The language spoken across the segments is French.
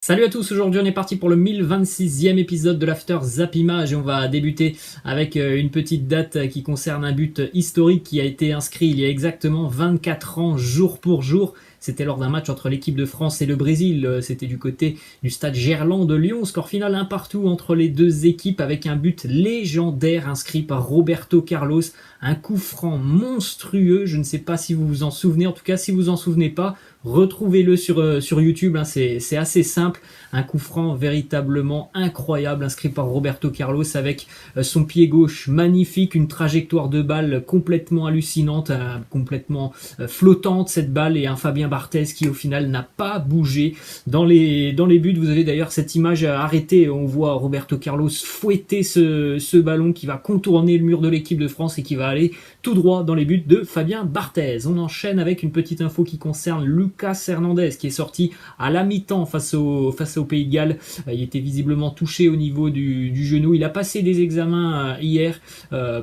Salut à tous, aujourd'hui on est parti pour le 1026e épisode de l'After Zap Image et on va débuter avec une petite date qui concerne un but historique qui a été inscrit il y a exactement 24 ans jour pour jour. C'était lors d'un match entre l'équipe de France et le Brésil, c'était du côté du stade Gerland de Lyon, score final 1-1 entre les deux équipes avec un but légendaire inscrit par Roberto Carlos, un coup franc monstrueux, je ne sais pas si vous vous en souvenez, en tout cas si vous vous en souvenez pas, retrouvez-le sur YouTube, hein, c'est assez simple, un coup franc véritablement incroyable inscrit par Roberto Carlos avec son pied gauche magnifique, une trajectoire de balle complètement hallucinante, complètement flottante cette balle et un Fabien Barthez qui au final n'a pas bougé. Dans les buts, vous avez d'ailleurs cette image arrêtée, on voit Roberto Carlos fouetter ce ballon qui va contourner le mur de l'équipe de France et qui va aller tout droit dans les buts de Fabien Barthez. On enchaîne avec une petite info qui concerne Lucas Hernandez qui est sorti à la mi-temps face au Pays de Galles. Il était visiblement touché au niveau du genou. Il a passé des examens hier.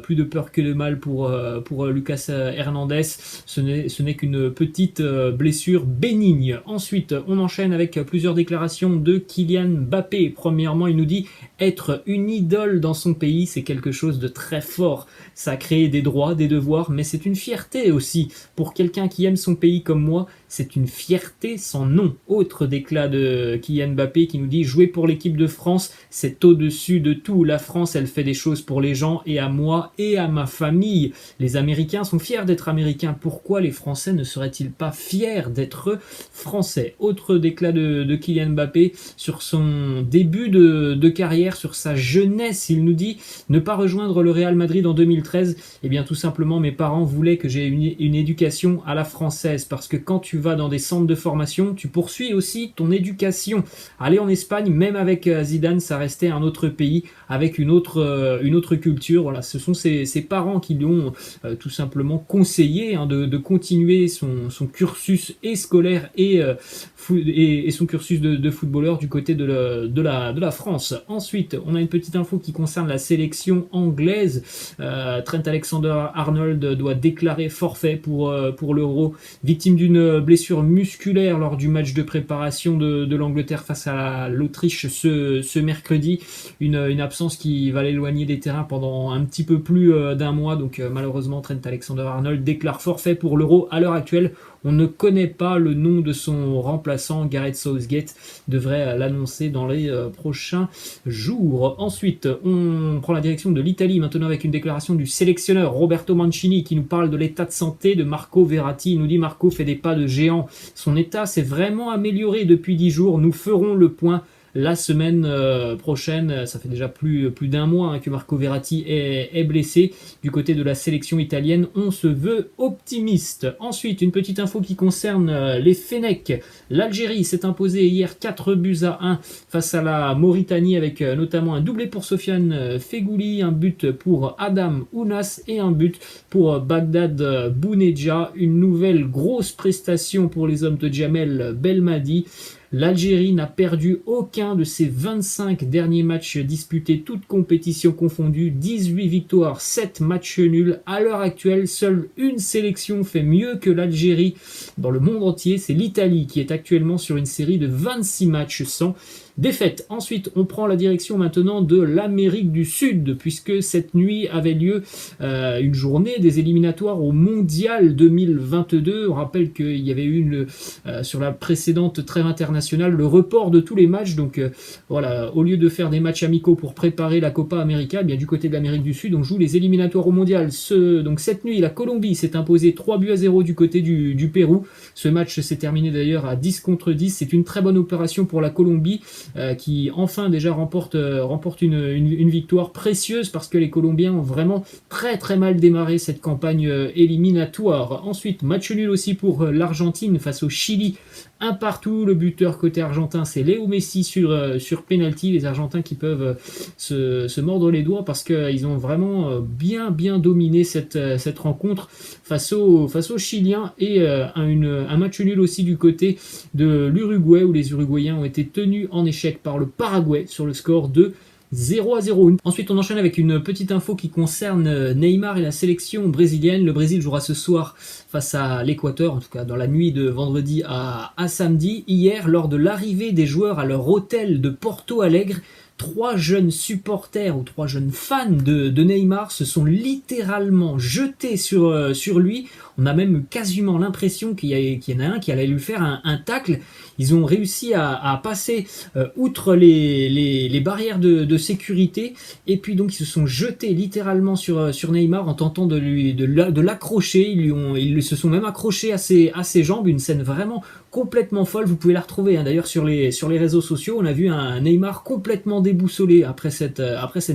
Plus de peur que de mal pour Lucas Hernandez. Ce n'est qu'une petite blessure bénigne. Ensuite, on enchaîne avec plusieurs déclarations de Kylian Mbappé. Premièrement, il nous dit être une idole dans son pays, c'est quelque chose de très fort. Ça a créé des droits, des devoirs, mais c'est une fierté aussi. Pour quelqu'un qui aime son pays comme moi, c'est une fierté sans nom. Autre déclat de Kylian Mbappé qui nous dit « Jouer pour l'équipe de France, c'est au-dessus de tout. La France, elle fait des choses pour les gens et à moi et à ma famille. Les Américains sont fiers d'être Américains. Pourquoi les Français ne seraient-ils pas fiers d'être Français ?» Autre déclat de Kylian Mbappé sur son début de carrière, sur sa jeunesse. Il nous dit « Ne pas rejoindre le Real Madrid en 2013, eh bien tout simplement mes parents voulaient que j'ai une éducation à la française parce que quand tu vas dans des centres de formation, tu poursuis aussi ton éducation. Aller en Espagne, même avec Zidane, ça restait un autre pays avec une autre culture. Voilà, ce sont ses parents qui lui ont tout simplement conseillé de continuer son cursus et scolaire et son cursus de footballeur du côté de la France. Ensuite, on a une petite info qui concerne la sélection anglaise. Trent Alexander-Arnold doit déclarer forfait pour l'Euro, victime d'une blessure musculaire lors du match de préparation de l'Angleterre face à l'Autriche ce mercredi. Une absence qui va l'éloigner des terrains pendant un petit peu plus d'un mois. Donc malheureusement, Trent Alexander-Arnold déclare forfait pour l'Euro. À l'heure actuelle, on ne connaît pas le nom de son remplaçant. Gareth Southgate devrait l'annoncer dans les prochains jours. Ensuite, on prend la direction de l'Italie maintenant avec une déclaration du sélectionneur Roberto Mancini qui nous parle de l'état de santé de Marco Verratti. Il nous dit « Marco fait des pas de géant. Son état s'est vraiment amélioré depuis 10 jours. Nous ferons le point la semaine prochaine. » Ça fait déjà plus d'un mois que Marco Verratti est blessé. Du côté de la sélection italienne, on se veut optimiste. Ensuite, une petite info qui concerne les Fennecs. L'Algérie s'est imposée hier 4-1 face à la Mauritanie avec notamment un doublé pour Sofiane Feghouli, un but pour Adam Ounas et un but pour Bagdad Bounedjah. Une nouvelle grosse prestation pour les hommes de Djamel Belmadi. L'Algérie n'a perdu aucun de ses 25 derniers matchs disputés, toutes compétitions confondues, 18 victoires, 7 matchs nuls. À l'heure actuelle, seule une sélection fait mieux que l'Algérie dans le monde entier, c'est l'Italie qui est actuellement sur une série de 26 matchs sans défaite. Ensuite, on prend la direction maintenant de l'Amérique du Sud, puisque cette nuit avait lieu une journée des éliminatoires au Mondial 2022. On rappelle qu'il y avait eu sur la précédente trêve internationale le report de tous les matchs. Donc voilà, au lieu de faire des matchs amicaux pour préparer la Copa América, eh bien du côté de l'Amérique du Sud, on joue les éliminatoires au Mondial. Donc cette nuit, la Colombie s'est imposée 3-0 du côté du Pérou. Ce match s'est terminé d'ailleurs à 10-10. C'est une très bonne opération pour la Colombie, qui enfin déjà remporte une victoire précieuse parce que les Colombiens ont vraiment très mal démarré cette campagne éliminatoire. Ensuite, match nul aussi pour l'Argentine face au Chili. 1-1, le buteur côté argentin c'est Léo Messi sur penalty. Les Argentins qui peuvent se mordre les doigts parce qu'ils ont vraiment bien dominé cette rencontre face aux Chiliens. Et un match nul aussi du côté de l'Uruguay où les Uruguayens ont été tenus en échec par le Paraguay sur le score de 0-0. Ensuite, on enchaîne avec une petite info qui concerne Neymar et la sélection brésilienne. Le Brésil jouera ce soir face à l'Équateur, en tout cas dans la nuit de vendredi à samedi. Hier, lors de l'arrivée des joueurs à leur hôtel de Porto Alegre, 3 jeunes supporters ou 3 jeunes fans de Neymar se sont littéralement jetés sur lui. On a même quasiment l'impression qu'il y en a un qui allait lui faire un tacle. Ils ont réussi à passer outre les barrières de sécurité, et puis donc ils se sont jetés littéralement sur Neymar en tentant de l'accrocher. Ils se sont même accrochés à ses jambes. Une scène vraiment complètement folle. Vous pouvez la retrouver d'ailleurs sur les réseaux sociaux. On a vu un Neymar complètement déboussolé après cette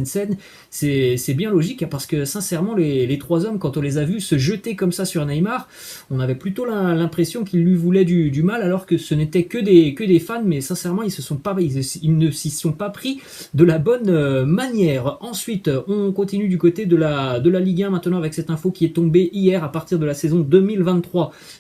scène. C'est bien logique, parce que sincèrement les 3 hommes, quand on les a vus se jeter comme ça sur Neymar, on avait plutôt l'impression qu'ils lui voulaient du mal, alors que ce n'était que des fans. Mais sincèrement, ils ne s'y sont pas pris de la bonne manière. Ensuite, on continue du côté de la Ligue 1 maintenant, avec cette info qui est tombée hier. À partir de la saison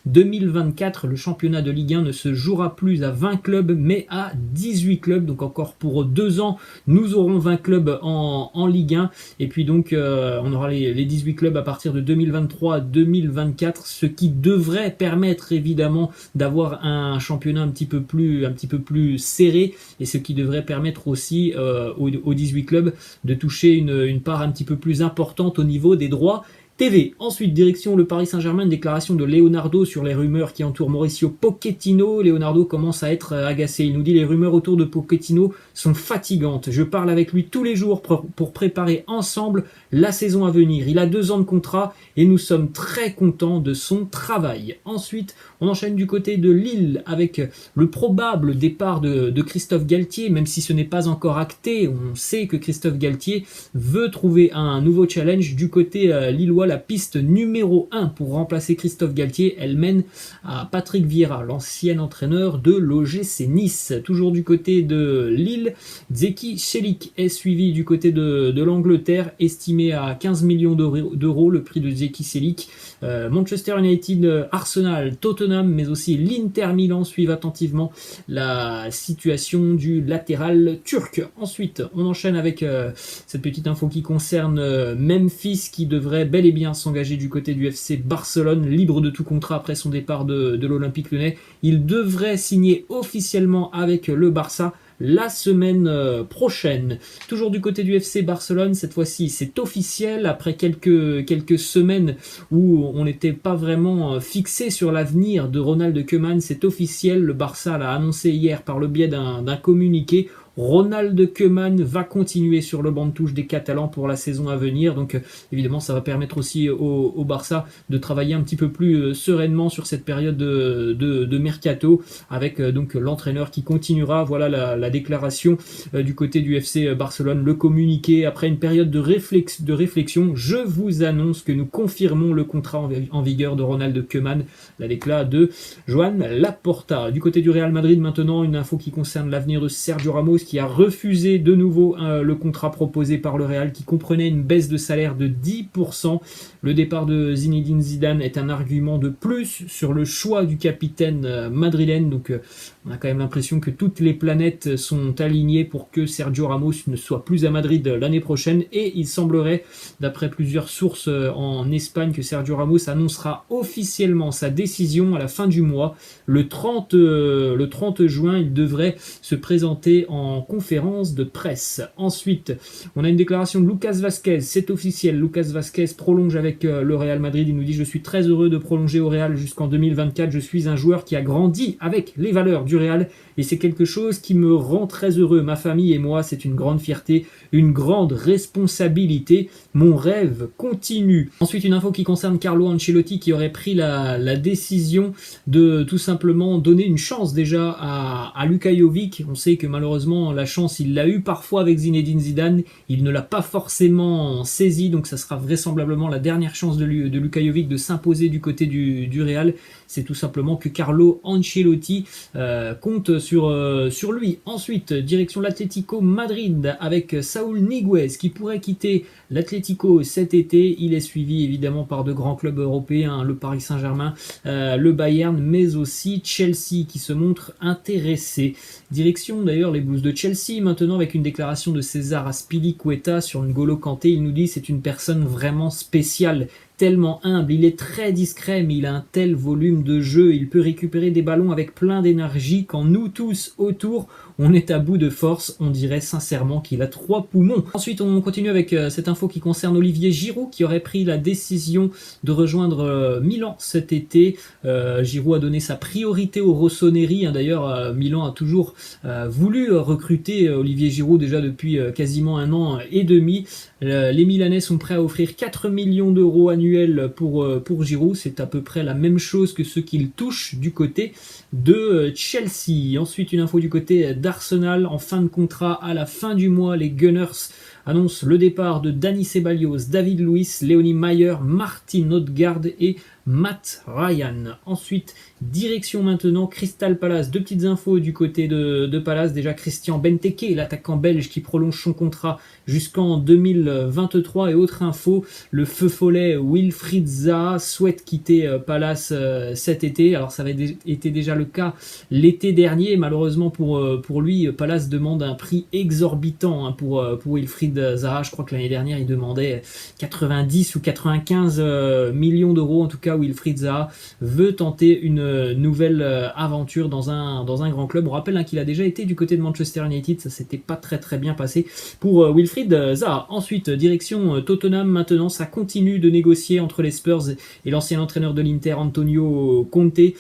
2023-2024, le championnat de Ligue 1 ne se jouera plus à 20 clubs mais à 18 clubs. Donc encore pour 2 ans, nous aurons 20 clubs en Ligue 1, et puis donc on aura les 18 clubs à partir de 2023-2024, ce qui devrait permettre évidemment d'avoir un championnat un petit peu plus serré, et ce qui devrait permettre aussi aux 18 clubs de toucher une part un petit peu plus importante au niveau des droits TV. Ensuite, direction le Paris Saint-Germain, une déclaration de Leonardo sur les rumeurs qui entourent Mauricio Pochettino. Leonardo commence à être agacé. Il nous dit: les rumeurs autour de Pochettino sont fatigantes. Je parle avec lui tous les jours pour préparer ensemble la saison à venir. Il a 2 ans de contrat et nous sommes très contents de son travail. Ensuite, on enchaîne du côté de Lille avec le probable départ de Christophe Galtier, même si ce n'est pas encore acté. On sait que Christophe Galtier veut trouver un nouveau challenge du côté lillois. La piste numéro 1 pour remplacer Christophe Galtier, elle mène à Patrick Vieira, l'ancien entraîneur de l'OGC Nice. Toujours du côté de Lille, Zeki Çelik est suivi du côté de l'Angleterre, estimé à 15 millions d'euros le prix de Zeki Çelik. Manchester United, Arsenal, Tottenham, mais aussi l'Inter Milan suivent attentivement la situation du latéral turc. Ensuite, on enchaîne avec cette petite info qui concerne Memphis, qui devrait bel et bien s'engager du côté du FC Barcelone, libre de tout contrat après son départ de l'Olympique Lyonnais. Il devrait signer officiellement avec le Barça la semaine prochaine. Toujours du côté du FC Barcelone, cette fois-ci c'est officiel, après quelques semaines où on n'était pas vraiment fixé sur l'avenir de Ronald Koeman. C'est officiel, le Barça l'a annoncé hier par le biais d'un communiqué. Ronald Koeman va continuer sur le banc de touche des Catalans pour la saison à venir. Donc évidemment, ça va permettre aussi au Barça de travailler un petit peu plus sereinement sur cette période de mercato, avec donc l'entraîneur qui continuera. Voilà la déclaration du côté du FC Barcelone, le communiqué. Après une période de réflexion, je vous annonce que nous confirmons le contrat en vigueur de Ronald Koeman. La déclaration de Joan Laporta. Du côté du Real Madrid maintenant, une info qui concerne l'avenir de Sergio Ramos, qui a refusé de nouveau le contrat proposé par le Real, qui comprenait une baisse de salaire de 10%. Le départ de Zinedine Zidane est un argument de plus sur le choix du capitaine madrilène. Donc on a quand même l'impression que toutes les planètes sont alignées pour que Sergio Ramos ne soit plus à Madrid l'année prochaine, et il semblerait, d'après plusieurs sources en Espagne, que Sergio Ramos annoncera officiellement sa décision à la fin du mois. Le 30 juin, il devrait se présenter en conférence de presse. Ensuite, on a une déclaration de Lucas Vazquez, c'est officiel, Lucas Vazquez prolonge avec le Real Madrid. Il nous dit: je suis très heureux de prolonger au Real jusqu'en 2024, je suis un joueur qui a grandi avec les valeurs du Real et c'est quelque chose qui me rend très heureux. Ma famille et moi, c'est une grande fierté, une grande responsabilité, mon rêve continue. Ensuite, une info qui concerne Carlo Ancelotti, qui aurait pris la décision de tout simplement donner une chance déjà à Luka Jovic. On sait que malheureusement la chance il l'a eu parfois avec Zinedine Zidane, il ne l'a pas forcément saisi, donc ça sera vraisemblablement la dernière chance de Luka Jovic de s'imposer du côté du Real. C'est tout simplement que Carlo Ancelotti compte sur lui. Ensuite, direction l'Atlético Madrid avec Saúl Ñíguez qui pourrait quitter l'Atlético cet été. Il est suivi évidemment par de grands clubs européens, le Paris Saint-Germain, le Bayern, mais aussi Chelsea qui se montre intéressé. Direction d'ailleurs les Blues de Chelsea maintenant avec une déclaration de César Azpilicueta sur N'Golo Kanté. Il nous dit c'est une personne vraiment spéciale, tellement humble, il est très discret mais il a un tel volume de jeu, il peut récupérer des ballons avec plein d'énergie quand nous tous autour on est à bout de force, on dirait sincèrement qu'il a 3 poumons. Ensuite on continue avec cette info qui concerne Olivier Giroud qui aurait pris la décision de rejoindre Milan cet été. Giroud a donné sa priorité au Rossoneri, d'ailleurs Milan a toujours voulu recruter Olivier Giroud déjà depuis quasiment 1 an et demi. Les Milanais sont prêts à offrir 4 millions d'euros annuels pour Giroud, c'est à peu près la même chose que ce qu'il touche du côté de Chelsea. Ensuite une info du côté d'Arsenal, en fin de contrat à la fin du mois, les Gunners annoncent le départ de Dani Ceballos, David Luiz, Léonie Mayer, Martin Odegaard et Matt Ryan. Ensuite, direction maintenant Crystal Palace. 2 petites infos du côté de Palace. Déjà Christian Benteke, l'attaquant belge qui prolonge son contrat jusqu'en 2023. Et autre info, le feu follet Wilfried Zaha souhaite quitter Palace cet été. Alors ça avait été déjà le cas l'été dernier. Malheureusement pour lui, Palace demande un prix exorbitant pour Wilfried Zaha. Je crois que l'année dernière, il demandait 90 ou 95 millions d'euros. En tout cas, Wilfried Zaha veut tenter une nouvelle aventure dans un grand club. On rappelle qu'il a déjà été du côté de Manchester United, ça s'était pas très bien passé pour Wilfried Zaha. Ensuite, direction Tottenham maintenant, ça continue de négocier entre les Spurs et l'ancien entraîneur de l'Inter Antonio Conte. Il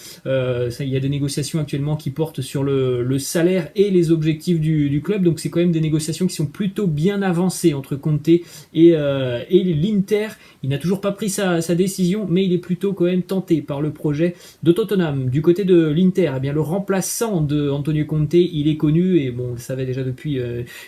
y a des négociations actuellement qui portent sur le salaire et les objectifs du club, donc c'est quand même des négociations qui sont plutôt bien avancées entre Conte et l'Inter. Il n'a toujours pas pris sa décision, mais il est plutôt quand même tenté par le projet de Tottenham. Du côté de l'Inter, eh bien, le remplaçant de Antonio Conte, il est connu, et bon, on le savait déjà depuis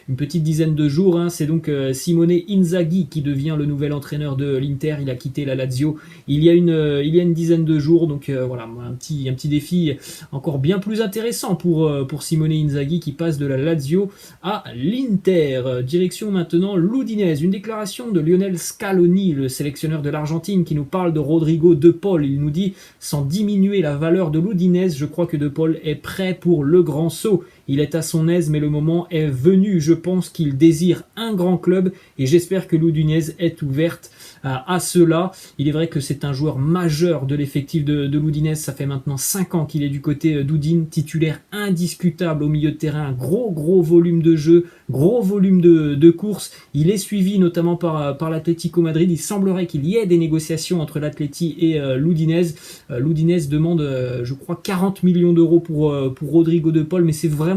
une petite dizaine de jours, c'est donc Simone Inzaghi qui devient le nouvel entraîneur de l'Inter. Il a quitté la Lazio il y a une dizaine de jours, donc voilà, un petit défi encore bien plus intéressant pour Simone Inzaghi qui passe de la Lazio à l'Inter. Direction maintenant l'Udinese, une déclaration de Lionel Scaloni, le sélectionneur de l'Argentine, qui nous parle de Rodrigo De Paul. Il nous dit, sans diminuer la valeur de l'Udinese, je crois que De Paul est prêt pour le grand saut. Il est à son aise, mais le moment est venu. Je pense qu'il désire un grand club et j'espère que l'Udinese est ouverte à cela. Il est vrai que c'est un joueur majeur de l'effectif de l'Udinese. Ça fait maintenant 5 ans qu'il est du côté d'Udine, titulaire indiscutable au milieu de terrain. Gros volume de jeu, gros volume de course. Il est suivi notamment par l'Atlético Madrid. Il semblerait qu'il y ait des négociations entre l'Atleti et l'Udinese. L'Udinese demande, je crois, 40 millions d'euros pour Rodrigo De Paul, mais c'est vraiment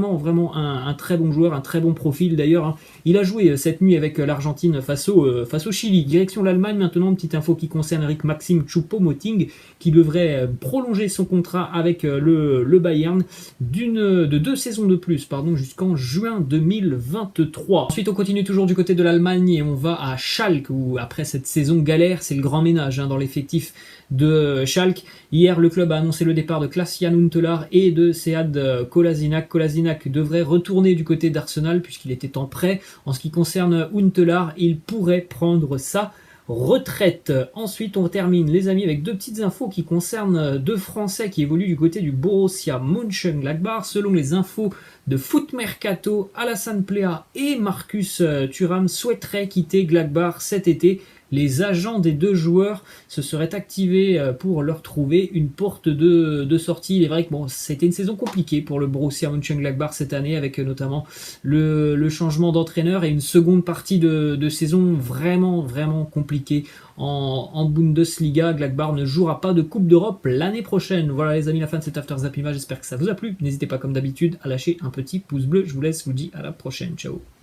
un très bon joueur, un très bon profil d'ailleurs. Il a joué cette nuit avec l'Argentine face au Chili. Direction l'Allemagne maintenant, une petite info qui concerne Eric Maxim Choupo-Moting qui devrait prolonger son contrat avec le Bayern de 2 saisons de plus, jusqu'en juin 2023. Ensuite on continue toujours du côté de l'Allemagne et on va à Schalke où après cette saison galère, c'est le grand ménage dans l'effectif de Schalke. Hier, le club a annoncé le départ de Klaas-Jan Huntelaar et de Sead Kolasinac. Kolasinac devrait retourner du côté d'Arsenal puisqu'il était en prêt. En ce qui concerne Huntelaar, il pourrait prendre sa retraite. Ensuite, on termine, les amis, avec 2 petites infos qui concernent 2 Français qui évoluent du côté du Borussia Mönchengladbach. Selon les infos de Foot Mercato, Alassane Plea et Marcus Thuram souhaiteraient quitter Gladbach cet été. Les agents des 2 joueurs se seraient activés pour leur trouver une porte de sortie. Il est vrai que c'était une saison compliquée pour le Borussia Mönchengladbach cette année, avec notamment le changement d'entraîneur et une seconde partie de saison vraiment compliquée en Bundesliga. Gladbach ne jouera pas de Coupe d'Europe l'année prochaine. Voilà les amis, la fin de cet After Zapima, j'espère que ça vous a plu. N'hésitez pas comme d'habitude à lâcher un petit pouce bleu. Je vous laisse, je vous dis à la prochaine. Ciao.